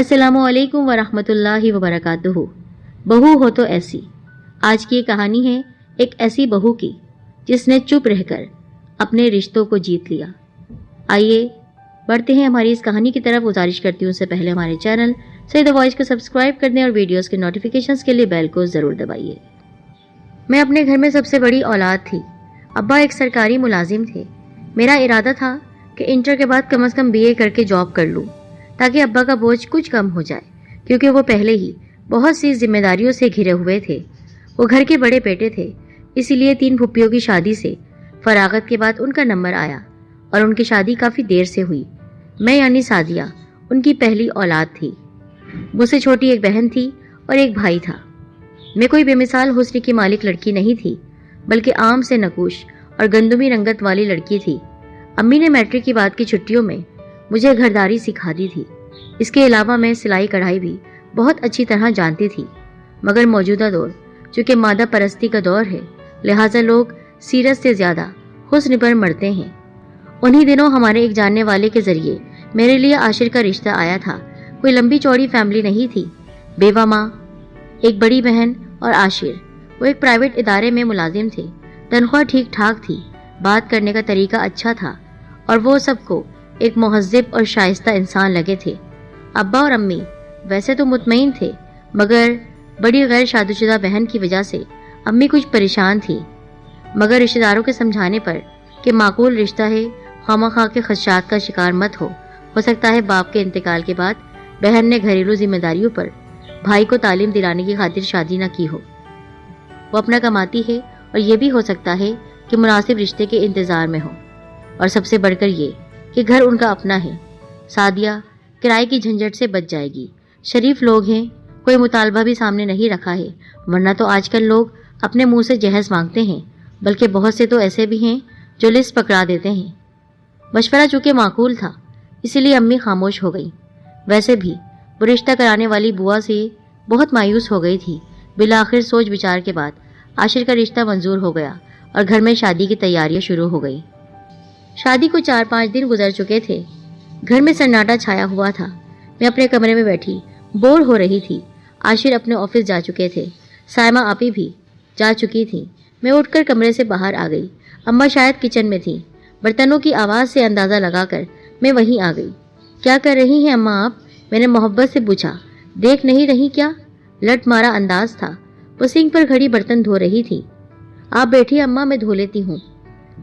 अस्सलामु अलैकुम वरहमतुल्लाहि वबरकातुहू। बहू हो तो ऐसी। आज की कहानी है एक ऐसी बहू की जिसने चुप रहकर अपने रिश्तों को जीत लिया। आइए बढ़ते हैं हमारी इस कहानी की तरफ। गुजारिश करती हूँ उससे पहले हमारे चैनल सईद द वॉइस को सब्सक्राइब कर दें और वीडियोस के नोटिफिकेशंस के लिए बेल को ज़रूर दबाइए। मैं अपने घर में सबसे बड़ी औलाद थी। अब्बा एक सरकारी मुलाजिम थे। मेरा इरादा था कि इंटर के बाद कम से कम BA करके जॉब कर लूँ ताकि अब्बा का बोझ कुछ कम हो जाए, क्योंकि वो पहले ही बहुत सी जिम्मेदारियों से घिरे हुए थे। वो घर के बड़े बेटे थे, इसीलिए 3 फुप्पियों की शादी से फरागत के बाद उनका नंबर आया और उनकी शादी काफ़ी देर से हुई। मैं यानी सादिया उनकी पहली औलाद थी। मुझसे छोटी एक बहन थी और एक भाई था। मैं कोई बेमिसाल हुस्न की मालिक लड़की नहीं थी, बल्कि आम से नकूश और गंदुमी रंगत वाली लड़की थी। अम्मी ने मैट्रिक की बाद की छुट्टियों में मुझे घरदारी सिखा दी थी। इसके अलावा मैं सिलाई कढ़ाई भी बहुत अच्छी तरह जानती थी। मगर मौजूदा दौर चूँकि मादा परस्ती का दौर है, लिहाजा लोग सीरत से ज़्यादा हुस्न पर मरते हैं। उन्हीं दिनों हमारे एक जानने वाले के ज़रिए मेरे लिए आशिर का रिश्ता आया था। कोई लंबी चौड़ी फैमिली नहीं थी। बेवा माँ, एक बड़ी बहन और आशिर। वो एक प्राइवेट इदारे में मुलाजिम थे। तनख्वाह ठीक ठाक थी, बात करने का तरीका अच्छा था और वो सबको एक मुहज़्ज़िब और शाइस्ता इंसान लगे थे। अब्बा और अम्मी वैसे तो मुतमईन थे, मगर बड़ी गैर शादीशुदा बहन की वजह से अम्मी कुछ परेशान थी। मगर रिश्तेदारों के समझाने पर कि माकूल रिश्ता है, खामखा के खदशात का शिकार मत हो सकता है बाप के इंतकाल के बाद बहन ने घरेलू जिम्मेदारियों पर भाई को तालीम दिलाने की खातिर शादी न की हो। वो अपना कमाती है और ये भी हो सकता है कि मुनासिब रिश्ते के इंतज़ार में हो। और सबसे बढ़कर ये कि घर उनका अपना है। सादिया किराए की झंझट से बच जाएगी। शरीफ लोग हैं, कोई मुतालबा भी सामने नहीं रखा है, वरना तो आजकल लोग अपने मुंह से जहेज मांगते हैं, बल्कि बहुत से तो ऐसे भी हैं जो लिस्ट पकड़ा देते हैं। मशवरा चूँकि माकूल था, इसीलिए अम्मी खामोश हो गई। वैसे भी वो रिश्ता कराने वाली बुआ से बहुत मायूस हो गई थी। बिलाखिर सोच विचार के बाद आशिर का रिश्ता मंजूर हो गया और घर में शादी की तैयारियां शुरू हो गई। शादी को 4-5 दिन गुजर चुके थे। घर में सन्नाटा छाया हुआ था। मैं अपने कमरे में बैठी बोर हो रही थी। आशिर अपने ऑफिस जा चुके थे। सायमा आपी भी जा चुकी थी। मैं उठकर कमरे से बाहर आ गई। अम्मा शायद किचन में थी। बर्तनों की आवाज़ से अंदाज़ा लगाकर मैं वहीं आ गई। क्या कर रही हैं अम्मा आप? मैंने मोहब्बत से पूछा। देख नहीं रही क्या? लट मारा अंदाज था। वो सिंक पर खड़ी बर्तन धो रही थी। आप बैठी अम्मा, मैं धो लेती हूँ।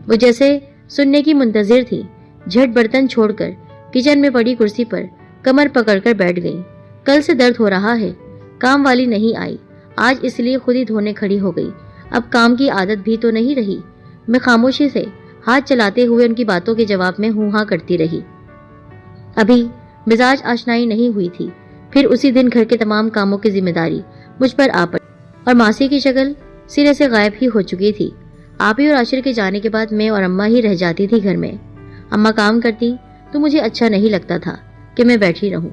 वो जैसे सुनने की मुंतजिर थी। झट बर्तन छोड़कर किचन में पड़ी कुर्सी पर कमर पकड़कर बैठ गई। कल से दर्द हो रहा है। काम वाली नहीं आई आज, इसलिए खुद ही धोने खड़ी हो गई। अब काम की आदत भी तो नहीं रही। मैं खामोशी से हाथ चलाते हुए उनकी बातों के जवाब में हूँ हाँ करती रही। अभी मिजाज आशनाई नहीं हुई थी। फिर उसी दिन घर के तमाम कामों की जिम्मेदारी मुझ पर आ पड़ी और मासी की शक्ल सिरे से गायब ही हो चुकी थी। आप ही और आशिर के जाने के बाद मैं और अम्मा ही रह जाती थी घर में। अम्मा काम करती तो मुझे अच्छा नहीं लगता था कि मैं बैठी रहूं।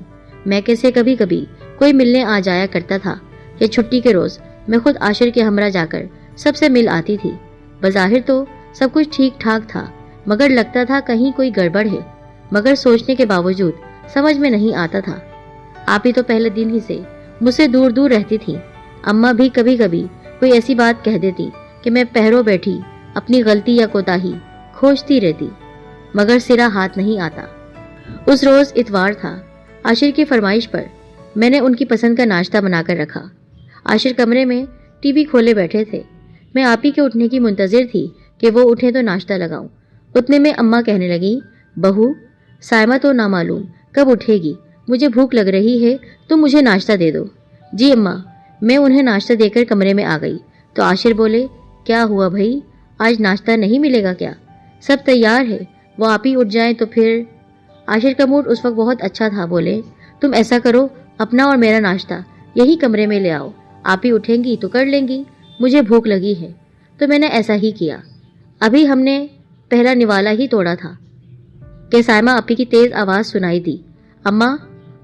मैं कैसे कभी कभी कोई मिलने आ जाया करता था या छुट्टी के रोज मैं खुद आशिर के हमरा जाकर सबसे मिल आती थी। बज़ाहिर तो सब कुछ ठीक ठाक था, मगर लगता था कहीं कोई गड़बड़ है। मगर सोचने के बावजूद समझ में नहीं आता था। आप ही तो पहले दिन ही से मुझसे दूर दूर रहती थी। अम्मा भी कभी कभी कोई ऐसी बात कह देती कि मैं पहरों बैठी अपनी गलती या कोताही खोजती रहती, मगर सिरा हाथ नहीं आता। उस रोज इतवार था। आशिर की फरमाइश पर मैंने उनकी पसंद का नाश्ता बनाकर रखा। आशिर कमरे में टीवी खोले बैठे थे। मैं आप ही के उठने की मुंतजिर थी कि वो उठे तो नाश्ता लगाऊं। उतने में अम्मा कहने लगी, बहू सायमा तो ना मालूम कब उठेगी, मुझे भूख लग रही है तो मुझे नाश्ता दे दो। जी अम्मा। मैं उन्हें नाश्ता देकर कमरे में आ गई तो आशिर बोले, क्या हुआ भाई, आज नाश्ता नहीं मिलेगा क्या? सब तैयार है, वो आप ही उठ जाए तो फिर। आशिर का मूड उस वक्त बहुत अच्छा था। बोले, तुम ऐसा करो, अपना और मेरा नाश्ता यही कमरे में ले आओ। आप ही उठेंगी तो कर लेंगी, मुझे भूख लगी है। तो मैंने ऐसा ही किया। अभी हमने पहला निवाला ही तोड़ा था कि सायमा आपी की तेज आवाज़ सुनाई दी, अम्मा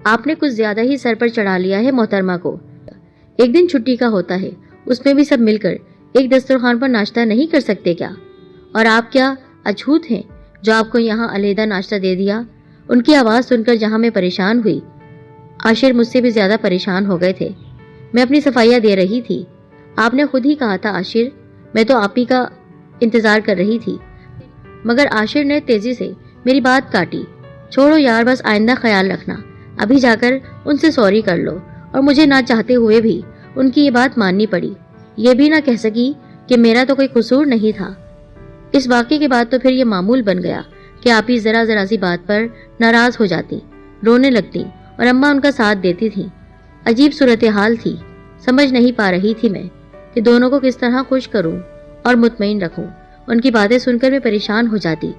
आपने कुछ ज़्यादा ही सर पर चढ़ा लिया है मोहतरमा को। एक दिन छुट्टी का होता है, उसमें भी सब मिलकर एक दस्तरखान पर नाश्ता नहीं कर सकते क्या? और आप क्या अछूत हैं जो आपको यहाँ अलहदा नाश्ता दे दिया? उनकी आवाज़ सुनकर जहाँ मैं परेशान हुई, आशिर मुझसे भी ज्यादा परेशान हो गए थे। मैं अपनी सफाइयाँ दे रही थी। आपने खुद ही कहा था आशिर, मैं तो आप ही का इंतजार कर रही थी। मगर आशिर ने तेजी से मेरी बात काटी। छोड़ो यार, बस आइंदा ख्याल रखना। अभी जाकर उनसे सॉरी कर लो। और मुझे ना चाहते हुए भी उनकी ये बात माननी पड़ी। ये भी ना कह सकी कि मेरा तो कोई कसूर नहीं था। इस वाक़ये के बाद तो फिर ये मामूल बन गया कि आप ही जरा जरा सी बात पर नाराज हो जाती, रोने लगती और अम्मा उनका साथ देती थी। अजीब सूरत हाल थी। समझ नहीं पा रही थी मैं कि दोनों को किस तरह खुश करूं और मुतमईन रखूं। उनकी बातें सुनकर मैं परेशान हो जाती।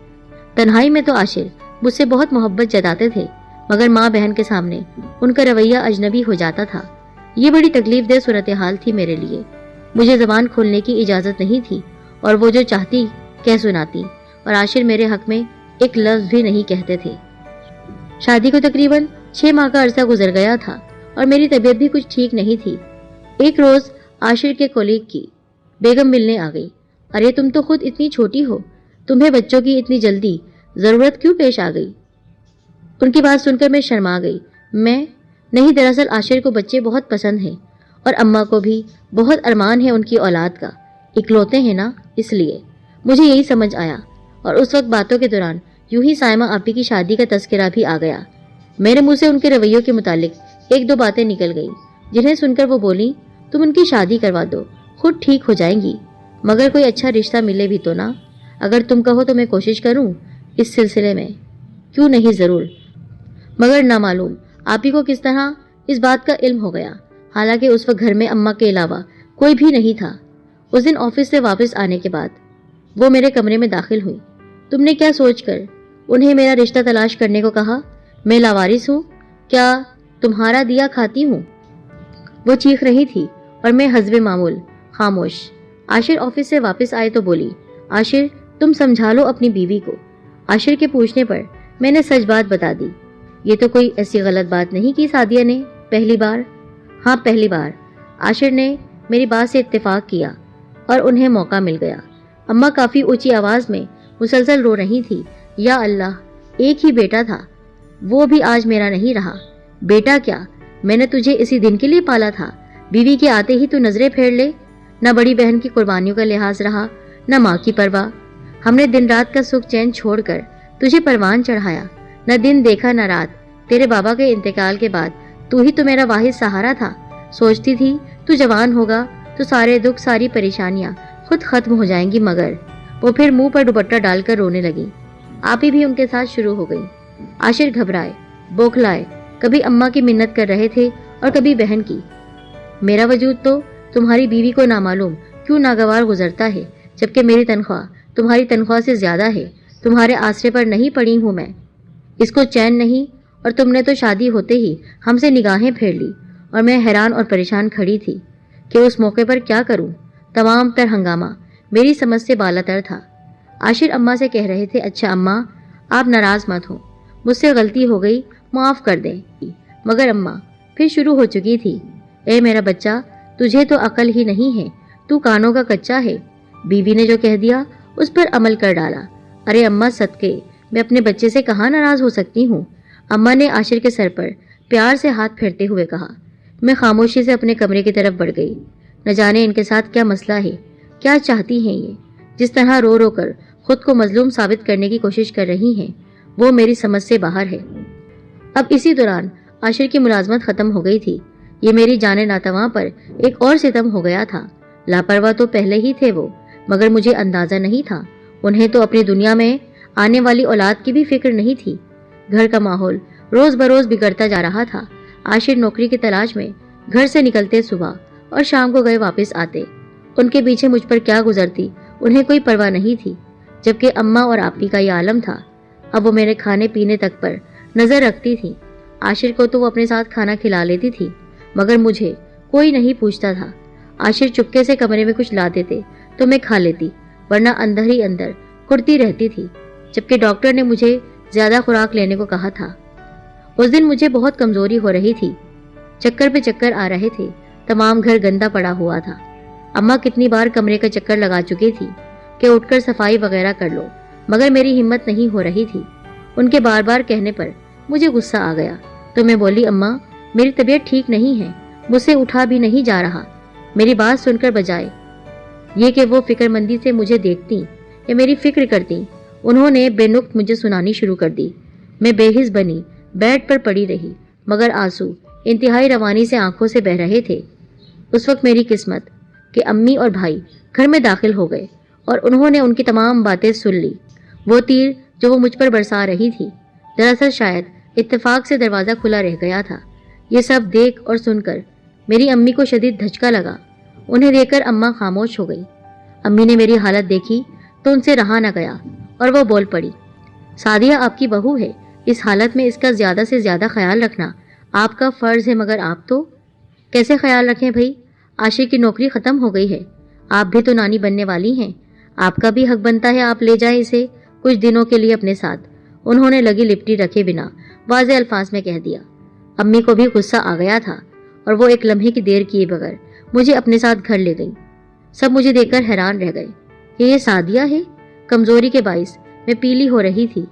तन्हाई में तो आशिर मुझसे बहुत मोहब्बत जताते थे, मगर माँ बहन के सामने उनका रवैया अजनबी हो जाता था। ये बड़ी तकलीफ दह सूरत हाल थी मेरे लिए। मुझे जबान खोलने की इजाजत नहीं थी और वो जो चाहती कह सुनाती, और आशिर मेरे हक में एक लफ्ज भी नहीं कहते थे। शादी को तकरीबन 6 माह का अरसा गुजर गया था और मेरी तबीयत भी कुछ ठीक नहीं थी। एक रोज आशिर के कोलीग की बेगम मिलने आ गई। अरे तुम तो खुद इतनी छोटी हो, तुम्हें बच्चों की इतनी जल्दी जरूरत क्यों पेश आ गई? उनकी बात सुनकर मैं शर्मा गई। मैं नहीं, दरअसल आशिर को बच्चे बहुत पसंद हैं और अम्मा को भी बहुत अरमान है उनकी औलाद का। इकलौते हैं ना, इसलिए। मुझे यही समझ आया और उस वक्त बातों के दौरान यूं ही साइमा आपी की शादी का तस्करा भी आ गया। मेरे मुंह से उनके रवैयों के मुतालिक एक दो बातें निकल गई, जिन्हें सुनकर वो बोली, तुम उनकी शादी करवा दो, खुद ठीक हो जाएंगी। मगर कोई अच्छा रिश्ता मिले भी तो ना। अगर तुम कहो तो मैं कोशिश करूं इस सिलसिले में। क्यों नहीं, जरूर। मगर ना मालूम आप ही को किस तरह इस बात का इल्म हो गया। हालांकि उस वक्त घर में अम्मा के अलावा कोई भी नहीं था। उस दिन ऑफिस से वापस आने के बाद वो मेरे कमरे में दाखिल हुई। तुमने क्या सोचकर उन्हें मेरा रिश्ता तलाश करने को कहा? मैं लावारिस हूँ क्या? तुम्हारा दिया खाती हूँ? वो चीख रही थी और मैं हस्बे मामूल खामोश। आशिर ऑफिस से वापस आए तो बोली, आशिर तुम समझा लो अपनी बीवी को। आशिर के पूछने पर मैंने सच बात बता दी। ये तो कोई ऐसी गलत बात नहीं की सादिया ने? पहली बार? हाँ, पहली बार। आशिर ने मेरी बात से इत्तेफाक किया और उन्हें मौका मिल गया। अम्मा काफी ऊंची आवाज में मुसलसल रो रही थी। या अल्लाह, एक ही बेटा था, वो भी आज मेरा नहीं रहा। बेटा क्या, मैंने तुझे इसी दिन के लिए पाला था। बीवी के आते ही तू नजरें फेर ले। न बड़ी बहन की कुर्बानियों का लिहाज रहा, न माँ की परवाह। हमने दिन रात का सुख चैन छोड़कर तुझे परवान चढ़ाया। न दिन देखा न रात। तेरे बाबा के इंतकाल के बाद तू ही तो मेरा वाहिद सहारा था। सोचती थी तू जवान होगा तो सारे दुख सारी परेशानियां खुद खत्म हो जाएंगी, मगर वो फिर मुंह पर दुपट्टा डालकर रोने लगी। आप ही भी उनके साथ शुरू हो गई। आशिर घबराए, बौखलाए, कभी अम्मा की मिन्नत कर रहे थे और कभी बहन की। मेरा वजूद तो तुम्हारी बीवी को नामालूम क्यों नागवार गुजरता है, जबकि मेरी तनख्वाह तुम्हारी तनख्वाह से ज्यादा है। तुम्हारे आसरे पर नहीं पड़ी हूं मैं। इसको चैन नहीं, और तुमने तो शादी होते ही हमसे निगाहें फेर ली और मैं हैरान और परेशान खड़ी थी कि उस मौके पर क्या करूं। तमाम तर हंगामा मेरी समझ से बालातर था। आशिर अम्मा से कह रहे थे, अच्छा अम्मा, आप नाराज मत हो, मुझसे गलती हो गई, माफ कर दें। मगर अम्मा फिर शुरू हो चुकी थी, ए मेरा बच्चा, तुझे तो अकल ही नहीं है, तू कानों का कच्चा है। बीवी ने जो कह दिया उस पर अमल कर डाला। अरे अम्मा सदके, मैं अपने बच्चे से कहाँ नाराज हो सकती हूँ? अम्मा ने आशिर के सर पर प्यार से हाथ फेरते हुए कहा। मैं खामोशी से अपने कमरे की तरफ बढ़ गई। न जाने इनके साथ क्या मसला है, क्या चाहती हैं ये। जिस तरह रो रो कर खुद को मजलूम साबित करने की कोशिश कर रही हैं, वो मेरी समझ से बाहर है। अब इसी दौरान आशिर की मुलाजमत खत्म हो गई थी। ये मेरी जाने नातवा पर एक और सितम हो गया था। लापरवाह तो पहले ही थे वो, मगर मुझे अंदाजा नहीं था उन्हें तो अपनी दुनिया में आने वाली औलाद की भी फिक्र नहीं थी। घर का माहौल रोज बरोज बिगड़ता जा रहा था। आशिर नौकरी की तलाश में घर से निकलते सुबह और शाम को गए वापस आते। उनके पीछे मुझ पर क्या गुजरती उन्हें कोई परवाह नहीं थी, जबकि अम्मा और आपी का यह आलम था। अब वो मेरे खाने पीने तक पर नजर रखती थी। आशिर को तो वो अपने साथ खाना खिला लेती थी, मगर मुझे कोई नहीं पूछता था। आशिर चुपके से कमरे में कुछ ला देते तो मैं खा लेती, वरना अंदर ही अंदर कुड़ती रहती थी, जबकि डॉक्टर ने मुझे ज्यादा खुराक लेने को कहा था। उस दिन मुझे बहुत कमजोरी हो रही थी, चक्कर पे चक्कर आ रहे थे, तमाम घर गंदा पड़ा हुआ था। अम्मा कितनी बार कमरे का चक्कर लगा चुकी थी कि उठकर सफाई वगैरह कर लो, मगर मेरी हिम्मत नहीं हो रही थी। उनके बार बार कहने पर मुझे गुस्सा आ गया तो मैं बोली, अम्मा मेरी तबीयत ठीक नहीं है, मुझसे उठा भी नहीं जा रहा। मेरी बात सुनकर बजाय ये कि वो फिक्रमंदी से मुझे देखती या मेरी फिक्र करती, उन्होंने बेनुक्त मुझे सुनानी शुरू कर दी। मैं बेहिस बनी बेड पर पड़ी रही, मगर आंसू इंतहाई रवानी से आंखों से बह रहे थे। उस वक्त मेरी किस्मत कि अम्मी और भाई घर में दाखिल हो गए और उन्होंने उनकी तमाम बातें सुन ली। वो तीर जो वो मुझ पर बरसा रही थी, दरअसल शायद इत्तेफाक से दरवाज़ा खुला रह गया था। ये सब देख और सुनकर मेरी अम्मी को शदीद धचका लगा। उन्हें देखकर अम्मा खामोश हो गई। अम्मी ने मेरी हालत देखी तो उनसे रहा न गया और वो बोल पड़ी, सादिया आपकी बहू है, इस हालत में इसका ज़्यादा से ज़्यादा ख्याल रखना आपका फ़र्ज़ है, मगर आप तो कैसे ख्याल रखें भाई? आशिर की नौकरी ख़त्म हो गई है, आप भी तो नानी बनने वाली हैं, आपका भी हक बनता है आप ले जाएं इसे कुछ दिनों के लिए अपने साथ। उन्होंने लगी लिपटी रखे बिना वाज़े अल्फाज में कह दिया। अम्मी को भी गुस्सा आ गया था और वो एक लम्हे की देर किए बगैर मुझे अपने साथ घर ले गई। सब मुझे देखकर हैरान रह गए कि ये सादिया है। कमज़ोरी के बाइस मैं पीली हो रही थी।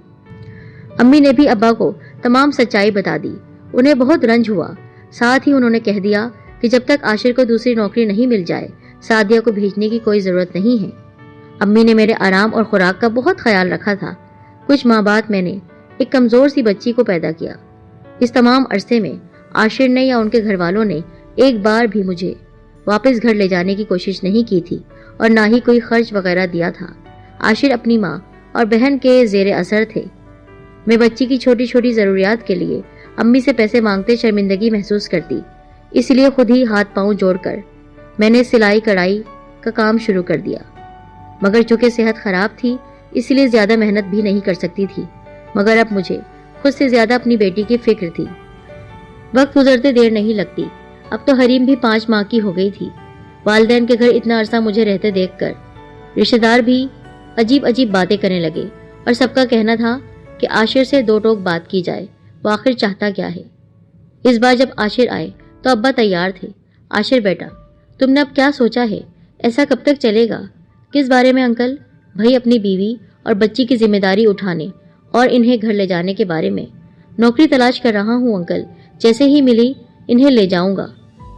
अम्मी ने भी अब्बा को तमाम सच्चाई बता दी। उन्हें बहुत रंज हुआ। साथ ही उन्होंने कह दिया कि जब तक आशिर को दूसरी नौकरी नहीं मिल जाए सादिया को भेजने की कोई ज़रूरत नहीं है। अम्मी ने मेरे आराम और खुराक का बहुत ख्याल रखा था। कुछ माह बाद मैंने एक कमज़ोर सी बच्ची को पैदा किया। इस तमाम अरसे में आशिर ने या उनके घर वालों ने एक बार भी मुझे वापस घर ले जाने की कोशिश नहीं की थी और ना ही कोई खर्च वगैरह दिया था। आशिर अपनी माँ और बहन के ज़ेरे असर थे। मैं बच्ची की छोटी छोटी ज़रूरियात के लिए अम्मी से पैसे मांगते शर्मिंदगी महसूस करती, इसलिए खुद ही हाथ पांव जोड़कर मैंने सिलाई कढ़ाई का काम शुरू कर दिया। मगर चूँकि सेहत ख़राब थी इसलिए ज़्यादा मेहनत भी नहीं कर सकती थी। मगर अब मुझे खुद से ज़्यादा अपनी बेटी की फिक्र थी। वक्त गुजरते देर नहीं लगती, अब तो हरीम भी 5 माह की हो गई थी। वालिदैन के घर इतना अरसा मुझे रहते देखकर रिश्तेदार भी अजीब अजीब बातें करने लगे और सबका कहना था कि आशिर से 2 टोक बात की जाए, वो आखिर चाहता क्या है। इस बार जब आशिर आए तो अब्बा तैयार थे। आशिर बेटा, तुमने अब क्या सोचा है? ऐसा कब तक चलेगा? किस बारे में अंकल? भाई अपनी बीवी और बच्ची की जिम्मेदारी उठाने और इन्हें घर ले जाने के बारे में। नौकरी तलाश कर रहा हूँ अंकल, जैसे ही मिली इन्हें ले जाऊंगा।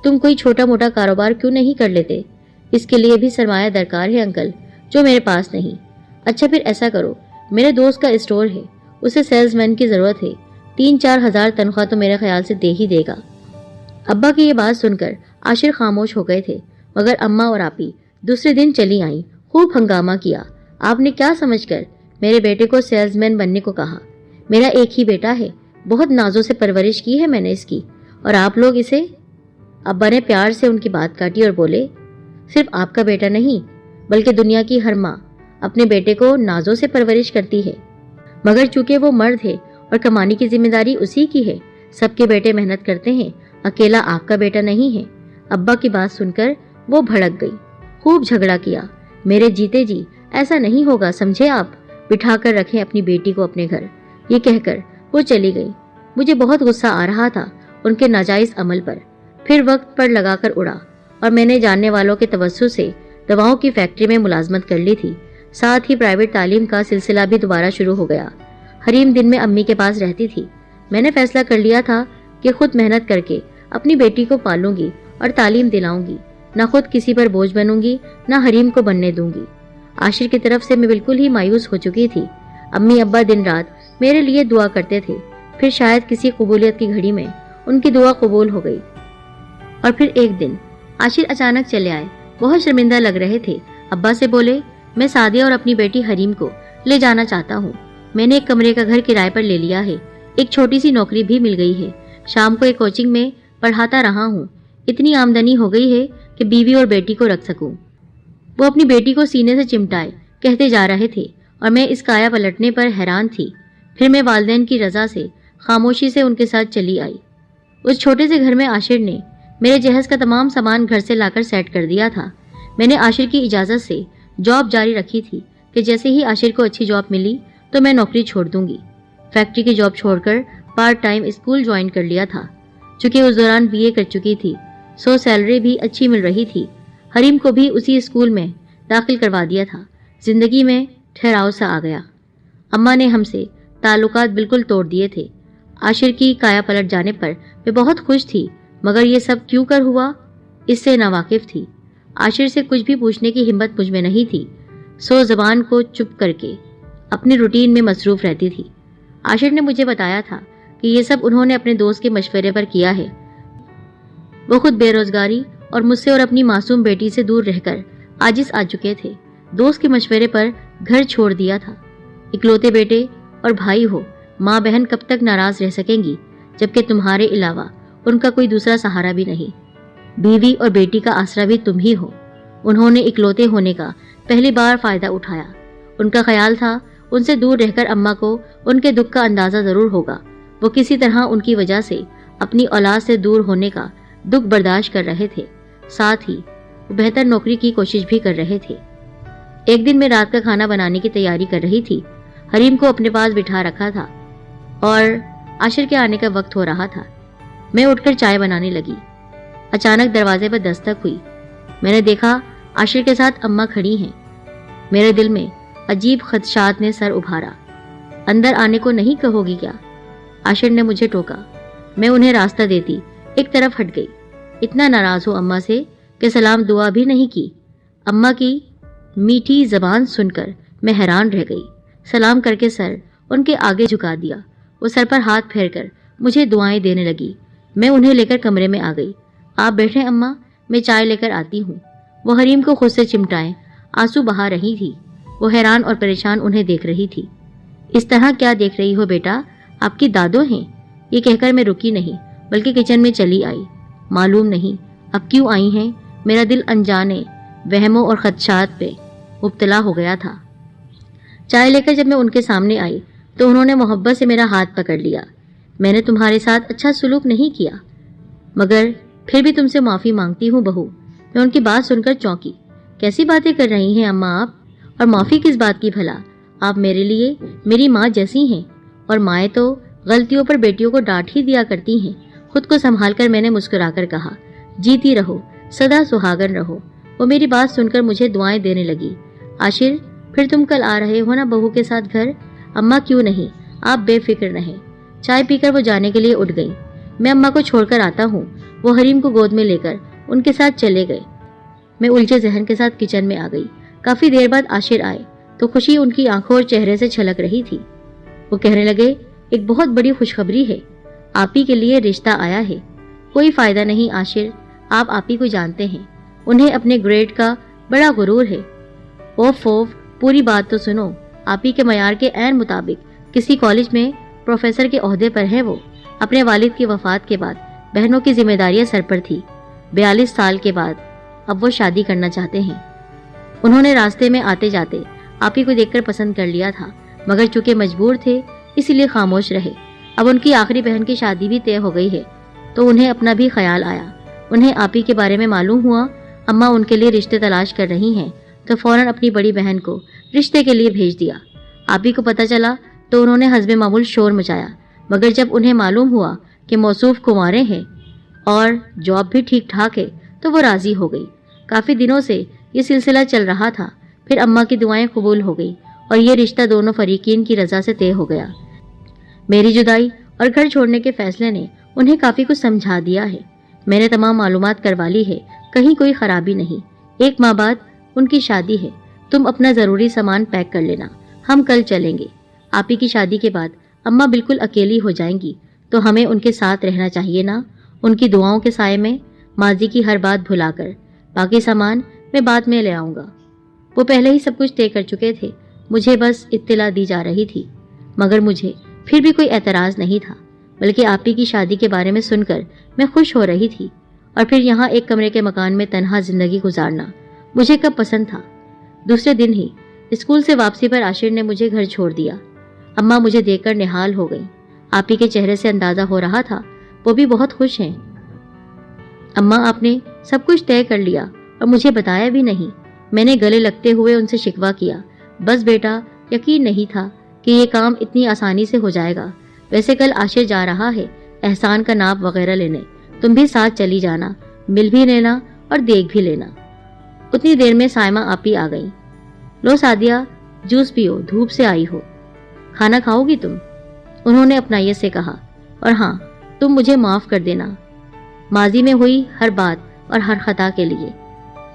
तुम कोई छोटा मोटा कारोबार क्यों नहीं कर लेते? इसके लिए भी सरमाया दरकार है अंकल, जो मेरे पास नहीं। अच्छा फिर ऐसा करो, मेरे दोस्त का स्टोर है, उसे सेल्समैन की ज़रूरत है, 3-4 हज़ार तनख्वाह तो मेरे ख्याल से दे ही देगा। अब्बा की ये बात सुनकर आशिर खामोश हो गए थे, मगर अम्मा और आपी दूसरे दिन चली आईं। खूब हंगामा किया। आपने क्या समझकर मेरे बेटे को सेल्समैन बनने को कहा? मेरा एक ही बेटा है, बहुत नाजों से परवरिश की है मैंने इसकी, और आप लोग इसे। अब्बा ने प्यार से उनकी बात काटी और बोले, सिर्फ आपका बेटा नहीं बल्कि दुनिया की हर माँ अपने बेटे को नाजों से परवरिश करती है, मगर चूंकि वो मर्द है और कमाने की जिम्मेदारी उसी की है। सबके बेटे मेहनत करते हैं, अकेला आपका बेटा नहीं है। अब्बा की बात सुनकर वो भड़क गई, खूब झगड़ा किया। मेरे जीते जी ऐसा नहीं होगा, समझे आप? बिठा कर रखें अपनी बेटी को अपने घर। ये कहकर वो चली गई। मुझे बहुत गुस्सा आ रहा था उनके नाजायज अमल पर। फिर वक्त पर लगाकर उड़ा और मैंने जानने वालों के तवज्जो से दवाओं की फैक्ट्री में मुलाजमत कर ली थी। साथ ही प्राइवेट तालीम का सिलसिला भी दोबारा शुरू हो गया। हरीम दिन में अम्मी के पास रहती थी। मैंने फैसला कर लिया था कि खुद मेहनत करके अपनी बेटी को पालूंगी और तालीम दिलाऊंगी। न खुद किसी पर बोझ बनूंगी, न हरीम को बनने दूंगी। आशिर की तरफ से मैं बिल्कुल ही मायूस हो चुकी थी। अम्मी अब्बा दिन रात मेरे लिए दुआ करते थे। फिर शायद किसी कबूलियत की घड़ी में उनकी दुआ कबूल हो गई। और फिर एक दिन आशिर अचानक चले आए। बहुत शर्मिंदा लग रहे थे। अब्बा से बोले, मैं सादिया और अपनी बेटी हरीम को ले जाना चाहता हूँ। मैंने एक कमरे का घर किराए पर ले लिया है। एक छोटी सी नौकरी भी मिल गई है। शाम को एक कोचिंग में पढ़ाता रहा हूँ। इतनी आमदनी हो गई है कि बीवी और बेटी को रख सकूं। वो अपनी बेटी को सीने से चिमटाए कहते जा रहे थे और मैं इस काया पलटने पर हैरान थी। फिर मैं वालिदैन की रजा से खामोशी से उनके साथ चली आई। उस छोटे से घर में आशिर ने मेरे जहेज का तमाम सामान घर से लाकर सेट कर दिया था। मैंने आशिर की इजाज़त से जॉब जारी रखी थी कि जैसे ही आशिर को अच्छी जॉब मिली तो मैं नौकरी छोड़ दूंगी। फैक्ट्री की जॉब छोड़कर पार्ट टाइम स्कूल ज्वाइन कर लिया था। चूँकि उस दौरान BA कर चुकी थी, सो सैलरी भी अच्छी मिल रही थी। हरीम को भी उसी स्कूल में दाखिल करवा दिया था। जिंदगी में ठहराव सा आ गया। अम्मा ने हमसे ताल्लुकात बिल्कुल तोड़ दिए थे। आशिर की काया पलट जाने पर मैं बहुत खुश थी, मगर ये सब क्यों कर हुआ इससे नावाकिफ थी। आशिर से कुछ भी पूछने की हिम्मत मुझ में नहीं थी, सो ज़बान को चुप करके अपनी रूटीन में मसरूफ़ रहती थी। आशिर ने मुझे बताया था कि ये सब उन्होंने अपने दोस्त के मशवरे पर किया है। वो खुद बेरोजगारी और मुझसे और अपनी मासूम बेटी से दूर रहकर आजिज़ आ चुके थे। दोस्त के मशवरे पर घर छोड़ दिया था। इकलौते बेटे और भाई हो, माँ बहन कब तक नाराज रह सकेंगी, जबकि तुम्हारे अलावा उनका कोई दूसरा सहारा भी नहीं। बीवी और बेटी का आसरा भी तुम ही हो। उन्होंने इकलौते होने का पहली बार फायदा उठाया। उनका ख्याल था उनसे दूर रहकर अम्मा को उनके दुख का अंदाजा जरूर होगा। वो किसी तरह उनकी वजह से अपनी औलाद से दूर होने का दुख बर्दाश्त कर रहे थे, साथ ही वो बेहतर नौकरी की कोशिश भी कर रहे थे। एक दिन मैं रात का खाना बनाने की तैयारी कर रही थी। हरीम को अपने पास बिठा रखा था और आशिर के आने का वक्त हो रहा था। मैं उठकर चाय बनाने लगी। अचानक दरवाजे पर दस्तक हुई। मैंने देखा आशिर के साथ अम्मा खड़ी हैं। मेरे दिल में अजीब खदशात ने सर उभारा। अंदर आने को नहीं कहोगी क्या? आशिर ने मुझे टोका। मैं उन्हें रास्ता देती एक तरफ हट गई। इतना नाराज हो अम्मा से कि सलाम दुआ भी नहीं की। अम्मा की मीठी जबान सुनकर मैं हैरान रह गई। सलाम करके सर उनके आगे झुका दिया। वो सर पर हाथ फेरकर मुझे दुआएं देने लगी। मैं उन्हें लेकर कमरे में आ गई। आप बैठे अम्मा, मैं चाय लेकर आती हूँ। वो हरीम को खुद से चिमटाए आंसू बहा रही थी। वो हैरान और परेशान उन्हें देख रही थी। इस तरह क्या देख रही हो बेटा, आपकी दादो हैं? ये कहकर मैं रुकी नहीं, बल्कि किचन में चली आई। मालूम नहीं अब क्यों आई हैं, मेरा दिल अनजाने वहमों और खदशात पे मुब्तला हो गया था। चाय लेकर जब मैं उनके सामने आई तो उन्होंने मोहब्बत से मेरा हाथ पकड़ लिया। मैंने तुम्हारे साथ अच्छा सलूक नहीं किया, मगर फिर भी तुमसे माफ़ी मांगती हूँ बहू। मैं उनकी बात सुनकर चौंकी। कैसी बातें कर रही हैं अम्मा आप? और माफ़ी किस बात की भला? आप मेरे लिए मेरी माँ जैसी हैं, और माएँ तो गलतियों पर बेटियों को डांट ही दिया करती हैं। खुद को संभाल कर मैंने मुस्कुराकर कहा, जीती रहो, सदा सुहागन रहो। वो मेरी बात सुनकर मुझे दुआएं देने लगी। आशिर, फिर तुम कल आ रहे हो ना बहू के साथ घर? अम्मा क्यों नहीं, आप बेफिक्र रहें। चाय पीकर वो जाने के लिए उठ गई। मैं अम्मा को छोड़कर आता हूँ। वो हरीम को गोद में लेकर उनके साथ चले गए। मैं उलझे जहन के साथ किचन में आ गई। काफी देर बाद आशिर आए तो खुशी उनकी आंखों और चेहरे से छलक रही थी। वो कहने लगे, एक बहुत बड़ी खुशखबरी है, आप ही के लिए रिश्ता आया है। कोई फायदा नहीं आशिर, आप ही को जानते हैं, उन्हें अपने ग्रेड का बड़ा गुरूर है। ओफ, पूरी बात तो सुनो। आप ही के मयार के ऐन मुताबिक किसी कॉलेज में प्रोफेसर के ओहदे पर है वो। अपने वालिद की वफात के बाद बहनों की जिम्मेदारियां सर पर थी। 42 साल के बाद अब वो शादी करना चाहते हैं। उन्होंने रास्ते में आते जाते आप ही को देखकर पसंद कर लिया था, मगर चूंकि मजबूर थे इसीलिए खामोश रहे। अब उनकी आखिरी बहन की शादी भी तय हो गई है तो उन्हें अपना भी ख्याल आया। उन्हें आप ही के बारे में मालूम हुआ अम्मा उनके लिए रिश्ते तलाश कर रही हैं, तो फौरन अपनी बड़ी बहन को रिश्ते के लिए भेज दिया। आप ही को पता चला तो उन्होंने हस्बे मामूल शोर मचाया, मगर जब उन्हें मालूम हुआ कि मौसूफ कुंवारे हैं और जॉब भी ठीक ठाक है तो वो राजी हो गई। काफी दिनों से ये सिलसिला चल रहा था। फिर अम्मा की दुआएं कबूल हो गई और ये रिश्ता दोनों फरीकीन की रजा से तय हो गया। मेरी जुदाई और घर छोड़ने के फैसले ने उन्हें काफी कुछ समझा दिया है। मैंने तमाम मालूमात करवा ली है, कहीं कोई खराबी नहीं। 1 माह बाद उनकी शादी है। तुम अपना जरूरी सामान पैक कर लेना, हम कल चलेंगे। आप ही की शादी के बाद अम्मा बिल्कुल अकेली हो जाएंगी तो हमें उनके साथ रहना चाहिए ना, उनकी दुआओं के साए में, माजी की हर बात भुलाकर। बाकी सामान मैं बाद में ले आऊंगा। वो पहले ही सब कुछ तय कर चुके थे, मुझे बस इत्तला दी जा रही थी। मगर मुझे फिर भी कोई एतराज नहीं था, बल्कि आप ही की शादी के बारे में सुनकर मैं खुश हो रही थी। और फिर यहाँ एक कमरे के मकान में तन्हा जिंदगी गुजारना मुझे कब पसंद था। दूसरे दिन ही स्कूल से वापसी पर आशिर ने मुझे घर छोड़ दिया। अम्मा मुझे देखकर निहाल हो गई। आप ही के चेहरे से अंदाजा हो रहा था वो भी बहुत खुश हैं। अम्मा, आपने सब कुछ तय कर लिया और मुझे बताया भी नहीं। मैंने गले लगते हुए उनसे शिकवा किया। बस बेटा, यकीन नहीं था कि ये काम इतनी आसानी से हो जाएगा। वैसे कल आशिर जा रहा है एहसान का नाप वगैरह लेने, तुम भी साथ चली जाना, मिल भी लेना और देख भी लेना। उतनी देर में साइमा आपी आ गई। लो सादिया, जूस पियो, धूप से आई हो। खाना खाओगी तुम? उन्होंने अपनाइयत से कहा اور ہاں تم مجھے معاف کر دینا ماضی میں ہوئی ہر بات اور ہر خطا کے لیے۔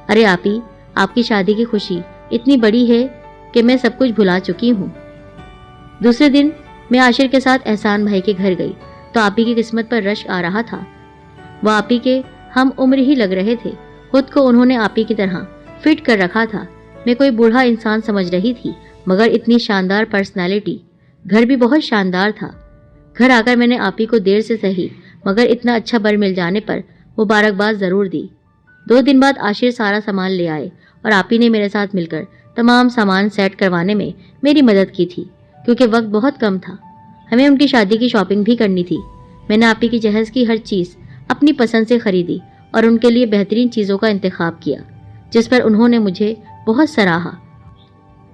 ارے آپی، آپ کی شادی کی خوشی اتنی بڑی ہے کہ میں سب کچھ بھلا چکی ہوں۔ دوسرے دن میں عاشر کے ساتھ احسان بھائی کے گھر گئی تو آپی کی قسمت پر رشک آ رہا تھا۔ وہ آپی کے ہم عمر ہی لگ رہے تھے، خود کو انہوں نے آپی کی طرح فٹ کر رکھا تھا۔ میں کوئی بوڑھا انسان سمجھ رہی تھی، مگر اتنی شاندار پرسنالٹی، گھر بھی بہت شاندار تھا۔ گھر آ کر میں نے آپی کو دیر سے سہی مگر اتنا اچھا بر مل جانے پر مبارکباد ضرور دی۔ 2 دن بعد عاشر سارا سامان لے آئے اور آپی نے میرے ساتھ مل کر تمام سامان سیٹ کروانے میں میری مدد کی تھی، کیونکہ وقت بہت کم تھا۔ ہمیں ان کی شادی کی شاپنگ بھی کرنی تھی۔ میں نے آپی کی جہیز کی ہر چیز اپنی پسند سے خریدی اور ان کے لیے بہترین چیزوں کا انتخاب کیا، جس پر انہوں نے مجھے بہت سراہا۔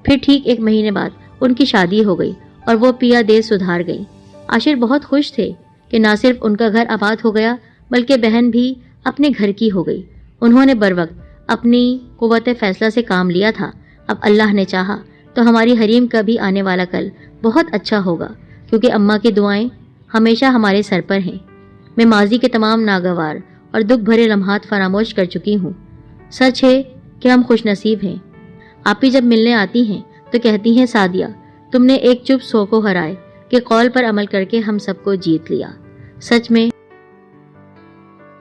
پھر ٹھیک 1 مہینے بعد ان کی شادی ہو گئی اور وہ پیا دے سدھار گئی۔ عاشر بہت خوش تھے کہ نہ صرف ان کا گھر آباد ہو گیا بلکہ بہن بھی اپنے گھر کی ہو گئی۔ انہوں نے بروقت اپنی قوت فیصلہ سے کام لیا تھا۔ اب اللہ نے چاہا تو ہماری حریم کا بھی آنے والا کل بہت اچھا ہوگا، کیونکہ اماں کی دعائیں ہمیشہ ہمارے سر پر ہیں۔ میں ماضی کے تمام ناگوار اور دکھ بھرے لمحات فراموش کر چکی ہوں۔ سچ ہے کہ ہم خوش نصیب ہیں۔ آپی جب ملنے آتی ہیں تو کہتی ہیں، سعدیہ تم نے ایک چپ سو کو ہرائے کے قول پر عمل کر کے ہم سب کو جیت لیا۔ سچ میں